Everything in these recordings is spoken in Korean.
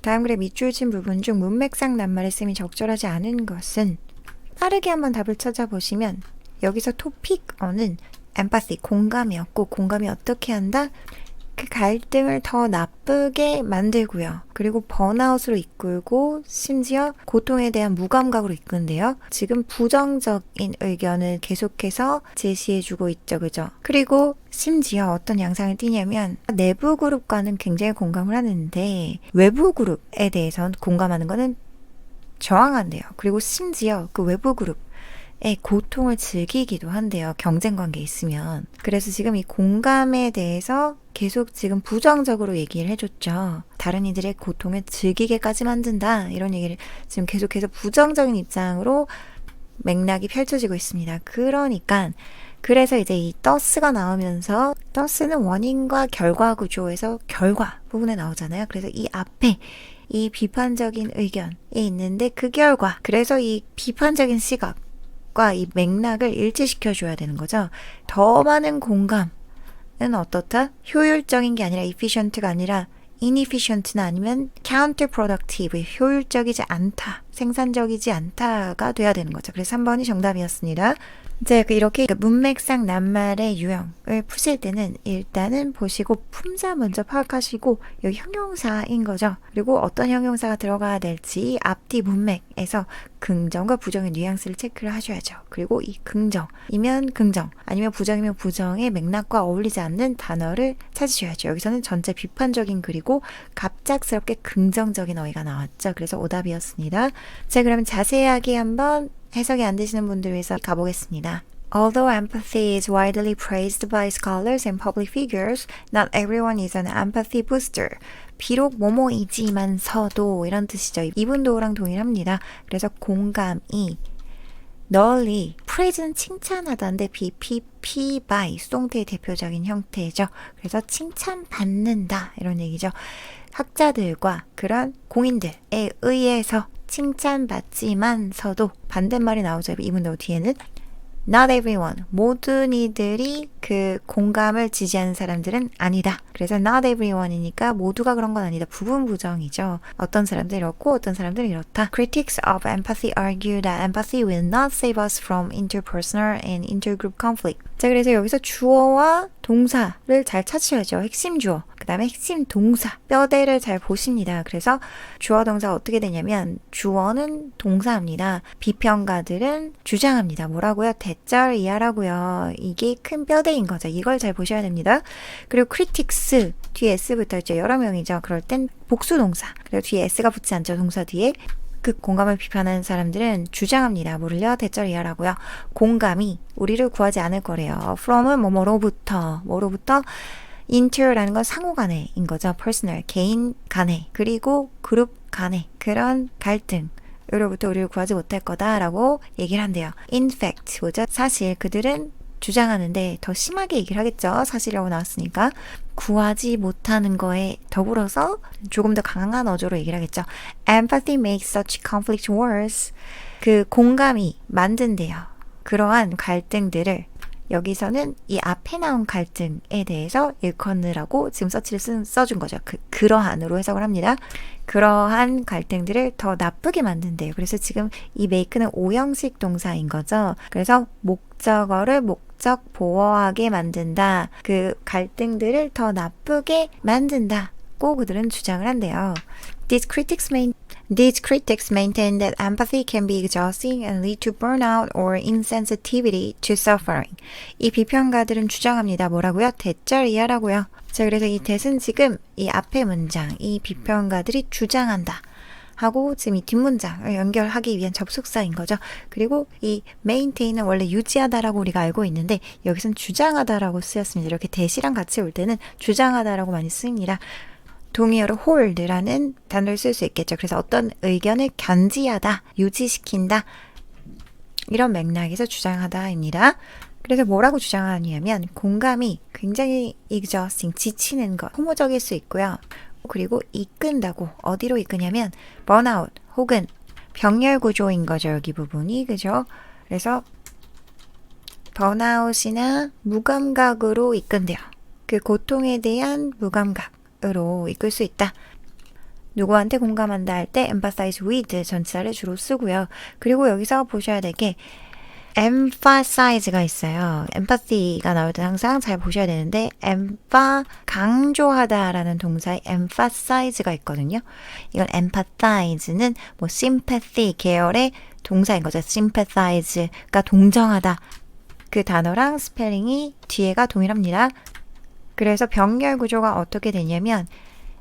다음 글의 밑줄 친 부분 중 문맥상 낱말의 셈이 적절하지 않은 것은 빠르게 한번 답을 찾아보시면 여기서 토픽어는 empathy, 공감이었고 공감이 어떻게 한다? 그 갈등을 더 나쁘게 만들고요. 그리고 번아웃으로 이끌고 심지어 고통에 대한 무감각으로 이끈데요. 지금 부정적인 의견을 계속해서 제시해주고 있죠. 그죠? 그리고 심지어 어떤 양상을 띠냐면 내부 그룹과는 굉장히 공감을 하는데 외부 그룹에 대해서는 공감하는 거는 저항한대요. 그리고 심지어 그 외부 그룹 고통을 즐기기도 한대요. 경쟁 관계에 있으면. 그래서 지금 이 공감에 대해서 계속 지금 부정적으로 얘기를 해줬죠. 다른 이들의 고통을 즐기게까지 만든다. 이런 얘기를 지금 계속해서 부정적인 입장으로 맥락이 펼쳐지고 있습니다. 그래서 이제 이 더스가 나오면서 더스는 원인과 결과 구조에서 결과 부분에 나오잖아요. 그래서 이 앞에 이 비판적인 의견이 있는데 그 결과, 그래서 이 비판적인 시각 과 이 맥락을 일치시켜줘야 되는 거죠. 더 많은 공감은 어떻다? 효율적인 게 아니라 efficient가 아니라 inefficient나 아니면 counterproductive, 효율적이지 않다, 생산적이지 않다가 돼야 되는 거죠. 그래서 3번이 정답이었습니다. 이제 이렇게 문맥상 낱말의 유형을 푸실 때는 일단은 보시고 품사 먼저 파악하시고 여기 형용사인 거죠. 그리고 어떤 형용사가 들어가야 될지 앞뒤 문맥에서 긍정과 부정의 뉘앙스를 체크를 하셔야죠. 그리고 이 긍정이면 긍정, 아니면 부정이면 부정의 맥락과 어울리지 않는 단어를 찾으셔야죠. 여기서는 전체 비판적인 글이고 갑작스럽게 긍정적인 어휘가 나왔죠. 그래서 오답이었습니다. 자, 그러면 자세하게 한번 해석이 안 되시는 분들 위해서 가보겠습니다. Although empathy is widely praised by scholars and public figures, not everyone is an empathy booster. 비록 뭐뭐이지만서도 이런 뜻이죠. 이분도랑 동일합니다. 그래서 공감이 널리 praise는 칭찬하다인데 BPP by 수동태의 대표적인 형태죠. 그래서 칭찬받는다 이런 얘기죠. 학자들과 그런 공인들에 의해서 칭찬받지만서도 반대말이 나오죠. 이분도 뒤에는 not everyone, 모든 이들이 그 공감을 지지하는 사람들은 아니다. 그래서 not everyone이니까 모두가 그런 건 아니다. 부분 부정이죠. 어떤 사람들이 이렇고 어떤 사람들은 이렇다. Critics of empathy argue that empathy will not save us from interpersonal and intergroup conflict. 자, 그래서 여기서 주어와 동사를 잘 찾으셔야죠. 핵심 주어, 그 다음에 핵심 동사, 뼈대를 잘 보십니다. 그래서 주어 동사가 어떻게 되냐면 주어는 동사입니다. 비평가들은 주장합니다. 뭐라고요? 대절 이하라고요. 이게 큰 뼈대인 거죠. 이걸 잘 보셔야 됩니다. 그리고 critics 뒤에 s부터 있죠. 여러 명이죠. 그럴 땐 복수 동사. 그리고 뒤에 s가 붙지 않죠. 동사 뒤에. 그 공감을 비판하는 사람들은 주장합니다. 뭐를요? 대절 이하라고요. 공감이 우리를 구하지 않을 거래요. from은 뭐로부터 inter라는 건 상호 간에인 거죠. personal, 개인 간에, 그리고 그룹 간에 그런 갈등 으로부터 우리를 구하지 못할 거다라고 얘기를 한대요. In fact, 뭐죠? 사실 그들은 주장하는데 더 심하게 얘기를 하겠죠. 사실이라고 나왔으니까. 구하지 못하는 거에 더불어서 조금 더 강한 어조로 얘기를 하겠죠. Empathy makes such conflict worse. 그 공감이 만든대요. 그러한 갈등들을 여기서는 이 앞에 나온 갈등에 대해서 일컫느라고 지금 서치를 써준 거죠. 그러한으로 해석을 합니다. 그러한 갈등들을 더 나쁘게 만든대요. 그래서 지금 이 make는 오형식 동사인 거죠. 그래서 목적어를 목적 보어하게 만든다. 그 갈등들을 더 나쁘게 만든다고 그들은 주장을 한대요. These critics maintain that empathy can be exhausting and lead to burnout or insensitivity to suffering. 이 비평가들은 주장합니다. 뭐라고요? 대절 이하라고요. 자, 그래서 이 대은 지금 이 앞에 문장, 이 비평가들이 주장한다 하고 지금 이 뒷문장을 연결하기 위한 접속사인 거죠. 그리고 이 maintain은 원래 유지하다라고 우리가 알고 있는데 여기서는 주장하다라고 쓰였습니다. 이렇게 대시랑 같이 올 때는 주장하다라고 많이 쓰입니다. 동의어로 hold라는 단어를 쓸 수 있겠죠. 그래서 어떤 의견을 견지하다, 유지시킨다 이런 맥락에서 주장하다입니다. 그래서 뭐라고 주장하냐면 공감이 굉장히 exhausting, 지치는 것, 소모적일 수 있고요. 그리고 이끈다고 어디로 이끄냐면 burnout 혹은 병렬 구조인 거죠. 여기 부분이 그죠? 그래서 번아웃이나 무감각으로 이끈대요. 그 고통에 대한 무감각으로 이끌 수 있다. 누구한테 공감한다 할 때 empathize with 전치사를 주로 쓰고요. 그리고 여기서 보셔야 될 게 emphasize가 있어요. empathy가 나올 때 항상 잘 보셔야 되는데 강조하다라는 동사에 emphasize가 있거든요. 이건 empathize는 뭐 sympathy 계열의 동사인 거죠. sympathize가 동정하다. 그 단어랑 스펠링이 뒤에가 동일합니다. 그래서 병렬 구조가 어떻게 되냐면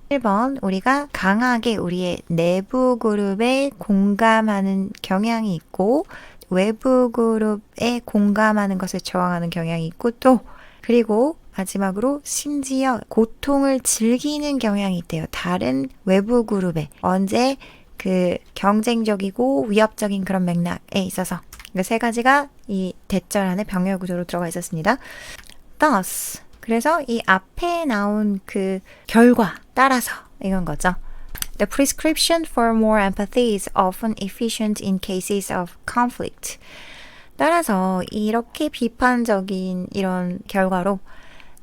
1번 우리가 강하게 우리의 내부 그룹에 공감하는 경향이 있고 외부 그룹에 공감하는 것을 저항하는 경향이 있고 또 그리고 마지막으로 심지어 고통을 즐기는 경향이 있대요. 다른 외부 그룹에 언제 그 경쟁적이고 위협적인 그런 맥락에 있어서 그 세 가지가 이 대절 안에 병렬 구조로 들어가 있었습니다. Thus 그래서 이 앞에 나온 그 결과 따라서 이건 거죠. The prescription for more empathy is often efficient in cases of conflict. 따라서 이렇게 비판적인 이런 결과로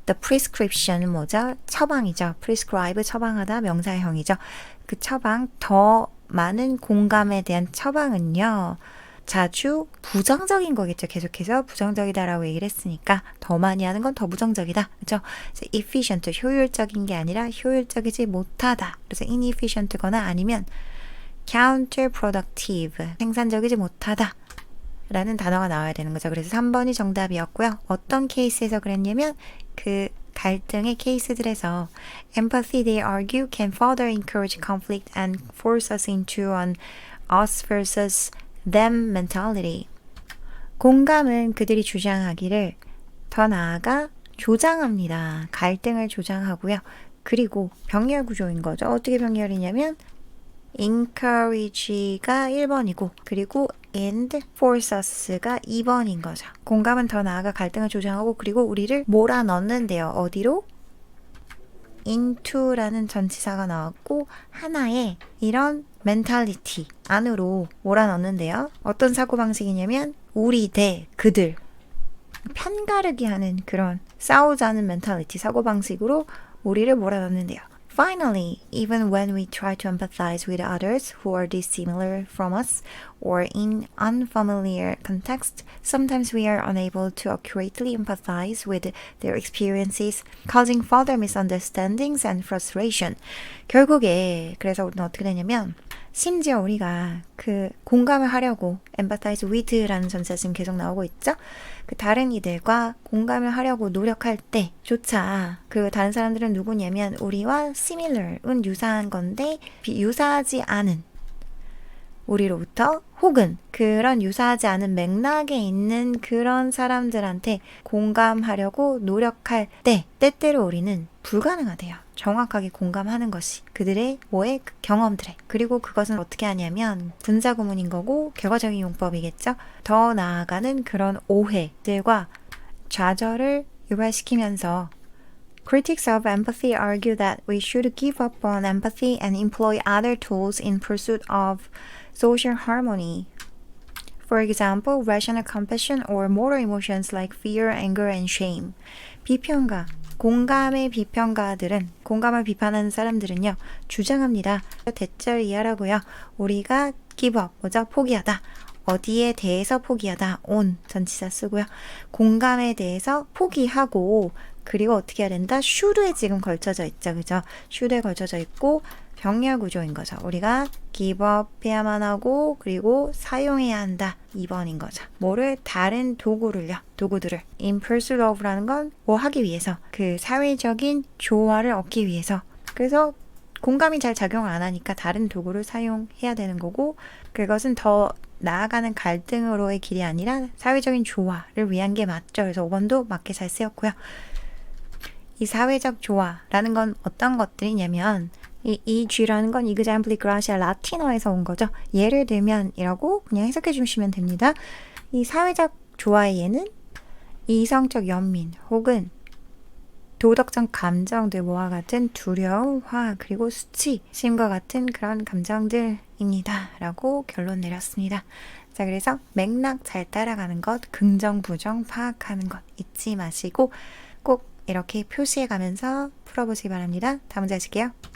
the prescription은 뭐죠? 처방이죠. prescribe 처방하다 명사형이죠. 그 처방 더 많은 공감에 대한 처방은요. 자주 부정적인 거겠죠. 계속해서 부정적이다라고 얘기를 했으니까 더 많이 하는 건 더 부정적이다. 그렇죠? efficient, 효율적인 게 아니라 효율적이지 못하다. 그래서 inefficient거나 아니면 counterproductive, 생산적이지 못하다. 라는 단어가 나와야 되는 거죠. 그래서 3번이 정답이었고요. 어떤 케이스에서 그랬냐면 그 갈등의 케이스들에서 empathy, they argue, can further encourage conflict and force us into an us versus them mentality. 공감은 그들이 주장하기를 더 나아가 조장합니다. 갈등을 조장하고요. 그리고 병렬 구조인 거죠. 어떻게 병렬이냐면 encourage가 1번이고 그리고 and force us가 2번인 거죠. 공감은 더 나아가 갈등을 조장하고 그리고 우리를 몰아넣는데요. 어디로? into라는 전치사가 나왔고 하나의 이런 멘탈리티 안으로 몰아넣는데요. 어떤 사고방식이냐면 우리 대 그들 편가르기 하는 그런 싸우자는 멘탈리티 사고방식으로 우리를 몰아넣는데요. Finally, even when we try to empathize with others who are dissimilar from us or in unfamiliar context, sometimes we are unable to accurately empathize with their experiences, causing further misunderstandings and frustration. 결국에 그래서 우리는 어떻게 되냐면 심지어 우리가 그 공감을 하려고 empathize with라는 전치사 지금 계속 나오고 있죠? 그 다른 이들과 공감을 하려고 노력할 때조차 그 다른 사람들은 누구냐면 우리와 similar은 유사한 건데 유사하지 않은 우리로부터 혹은 그런 유사하지 않은 맥락에 있는 그런 사람들한테 공감하려고 노력할 때 때때로 우리는 불가능하대요. 정확하게 공감하는 것이 그들의 뭐의 경험들에 그리고 그것은 어떻게 하냐면 분사구문인 거고 결과적인 용법이겠죠. 더 나아가는 그런 오해들과 좌절을 유발시키면서 Critics of empathy argue that we should give up on empathy and employ other tools in pursuit of social harmony. For example, rational compassion or moral emotions like fear, anger, and shame. 비평가, 공감의 비평가들은 공감을 비판하는 사람들은요 주장합니다. 대절 이하라고요. 우리가 give up, 뭐죠? 포기하다. 어디에 대해서 포기하다. on 전치사 쓰고요. 공감에 대해서 포기하고 그리고 어떻게 해야 된다? should에 지금 걸쳐져 있죠. 그죠? should에 걸쳐져 있고 병렬 구조인 거죠. 우리가 give up 해야만 하고 그리고 사용해야 한다. 2번인 거죠. 뭐를 다른 도구들을 in pursuit of라는 건 뭐 하기 위해서 그 사회적인 조화를 얻기 위해서 그래서 공감이 잘 작용을 안 하니까 다른 도구를 사용해야 되는 거고 그것은 더 나아가는 갈등으로의 길이 아니라 사회적인 조화를 위한 게 맞죠. 그래서 5번도 맞게 잘 쓰였고요. 이 사회적 조화라는 건 어떤 것들이냐면 이 G라는 건 exampli gratia 라틴어에서 온 거죠. 예를 들면 이라고 그냥 해석해 주시면 됩니다. 이 사회적 조화의 예는 이성적 연민 혹은 도덕적 감정들 뭐와 같은 두려움, 화, 그리고 수치심과 같은 그런 감정들입니다. 라고 결론 내렸습니다. 자, 그래서 맥락 잘 따라가는 것, 긍정, 부정 파악하는 것 잊지 마시고 꼭 이렇게 표시해 가면서 풀어보시기 바랍니다. 다음 문제 하실게요.